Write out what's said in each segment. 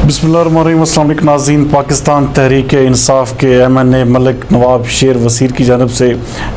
बिस्मिल्लाहिर्रहमानिर्रहीम। अस्सलाम वालेकुम नाज़रीन। पाकिस्तान तहरीक इंसाफ के MNA मलिक नवाब शेर वसीर की जानब से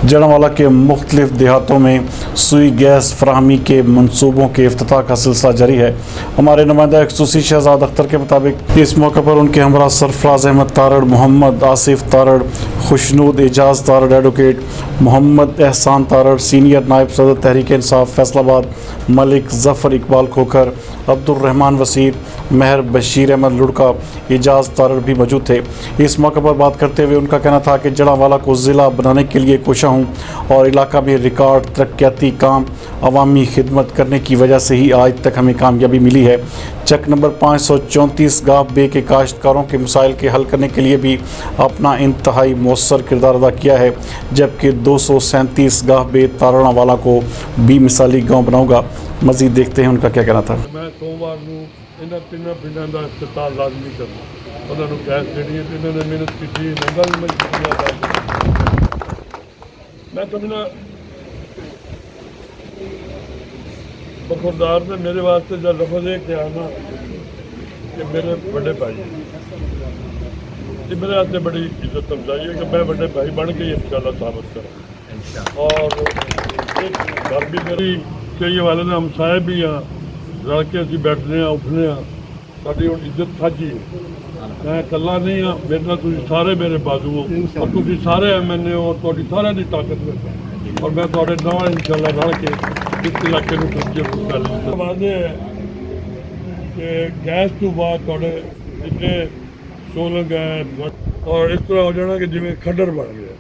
जड़ांवाला के मुख्तलिफ देहातों में सुई गैस फराहमी के मनसूबों के इफ्तिताह का सिलसिला जारी है। हमारे नुमाइंदा खसूसी शहजाद अख्तर के मुताबिक इस मौके पर उनके हमरा सरफराज अहमद तारड़, मोहम्मद आसिफ तारड़, खुशनूद एजाज तारड़, एडवोकेट मोहम्मद एहसान तारड़, सीनियर नायब सदर तहरीक इंसाफ फैसलाबाद मलिक ज़फ़र इकबाल खोखर, अब्दुर्रहमान वसीर, महर बशीर अहमद लुड़का, एजाज तारड़ भी मौजूद थे। इस मौके पर बात करते हुए उनका कहना था कि जड़ांवाला को ज़िला बनाने के लिए कोशा हूँ और इलाका में रिकॉर्ड तरक्याती काम अवामी खिदमत करने की वजह से ही आज तक हमें कामयाबी मिली है। चक नंबर 534 गाफ बे के काश्तकारों के मसाइल के हल करने के लिए भी अपना इंतहाई मौसर किरदार अदा किया है, जबकि 237 गाफ बे तारड़ांवाला को भी मिसाली गाँव बनाऊँगा। मज़ीद देखते हैं उनका क्या कहना था। मैं सोमवार को इन्होंने तीनों पिंडों का इफ्तिताह लाजमी करना, उन्होंने गैस देनी है, इन्होंने मेहनत की, नंगा भी मैं शुक्रिया। मैं समझना बखुरदार ने मेरे वास्ते जो लफज है क्या ना कि मेरे बड़े भाई, ये मेरे वास्ते बड़ी इज्जत अफजाई है कि मैं बड़े भाई बन के इंशाल्लाह साबित करूँ। और एक घर भी मेरी कई वाले ने हमसाए भी हाँ, रल के असीं बैठने हाँ, उठने हाँ, साडी हुण इज्जत साझी है। मैं कल्ला नहीं हाँ, मेरे नाल तुसीं सारे मेरे बाजू हो और तुसीं सारे MNA हो, तुहाडी सारिਆਂ ਦੀ ताकत है और मैं तुहाडे नाल इंशाल्लाह रल के इस इलाके ਨੂੰ ਤਰੱਕੀ ਕਰ ਵਾਅਦੇ ਹੈ कि गैस तो बाद तुहाडे जितने सोलंग है और इस तरह हो जाना कि जिवें खड्डर बन गया,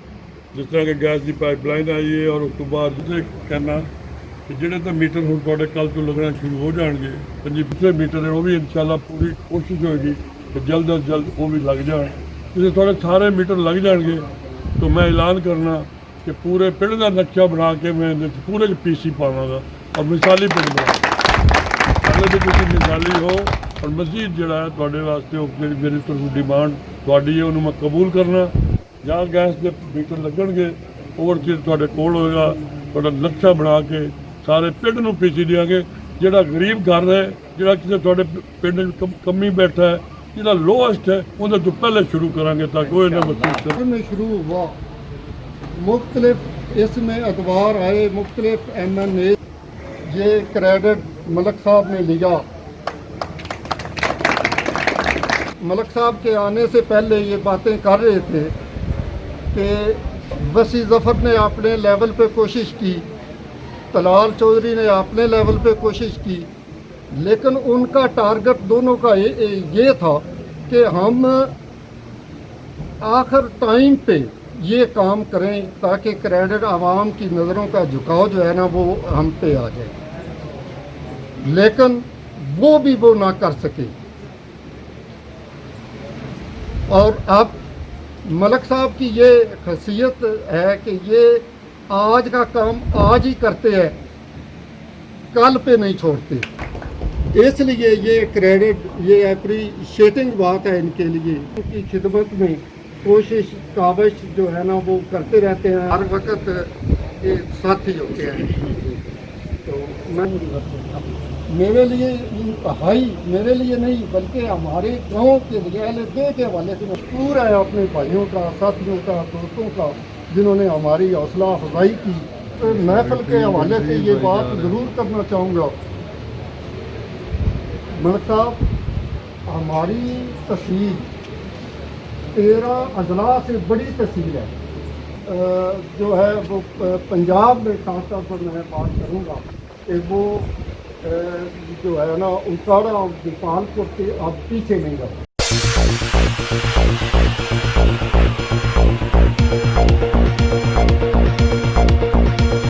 जिस तरह कि गैस की पाइपलाइन आई है और उस तो बाद कहना कि ਜਿਹੜੇ ਤਾਂ ਮੀਟਰ ਹੁਣ ਤੁਹਾਡੇ ਕੱਲ ਤੋਂ ਲੱਗਣਾ ਸ਼ੁਰੂ ਹੋ ਜਾਣਗੇ, 25 ਮੀਟਰ ਉਹ ਵੀ ਇਨਸ਼ਾਅੱਲਾ ਪੂਰੀ ਕੋਸ਼ਿਸ਼ ਹੋਏਗੀ ਕਿ ਜਲਦ ਤੋਂ ਜਲਦ ਉਹ ਵੀ ਲੱਗ ਜਾਣ। ਜੇ ਤੁਹਾਡੇ ਸਾਰੇ ਮੀਟਰ ਲੱਗ ਜਾਣਗੇ तो मैं ऐलान करना कि पूरे पिंड का नक्शा बना के मैं पूरे PC पावांगा और मिसाली पिंड बना अगर भी तुम मिसाली हो और मजीद जोड़ा है थोड़े वास्ते मेरी तरफ डिमांड थोड़ी है उन्होंने मैं कबूल करना। जहाँ गैस के मीटर लगणगे ओवर चीज़ थोड़े कोल होएगा, थोड़ा नक्शा बना के सारे पिंड नूं PC देंगे। जोड़ा गरीब घर है, जोड़ा किसी थोड़े पिंड कमी बैठा है, जोड़ा लोएस्ट है उन्हें तो पहले शुरू करांगे ताकि वो इन्हें महसूस में शुरू हुआ। मुख्तलिफ इसमें अखबार आए, मुख्तलिफ MNA, ये क्रेडिट मलिक साहब ने लिया। मलिक साहब के आने से पहले ये बातें कर रहे थे कि वसी ज़फ़र ने अपने लेवल पे कोशिश की, तलाल चौधरी ने अपने लेवल पे कोशिश की, लेकिन उनका टारगेट दोनों का ये था कि हम आखिर टाइम पे ये काम करें ताकि क्रेडिट आवाम की नज़रों का झुकाव जो है ना वो हम पे आ जाए, लेकिन वो ना कर सके। और अब मलिक साहब की ये खसीयत है कि ये आज का काम आज ही करते हैं, कल पे नहीं छोड़ते। इसलिए ये क्रेडिट ये अप्रिशिएटिंग बात है इनके लिए। उनकी खिदमत में कोशिश काविश जो है ना वो करते रहते हैं, हर वक्त ये साथी होते हैं। तो मैं मेरे लिए इंतहाई, मेरे लिए नहीं बल्कि हमारे गांव के लिए LSD के हवाले से मशहूर है अपने भाइयों का, साथियों का, दोस्तों का जिन्होंने हमारी हौसला अफजाई की। तो महफिल के हवाले से ये बात ज़रूर करना चाहूँगा, मलिक साहब हमारी तहसील 13 अजला से बड़ी तहसील है। जो है वो पंजाब में खास तौर पर मैं बात करूँगा कि वो जो है ना उनकाड़ा और गोपालपुर के अब पीछे नहीं रहा।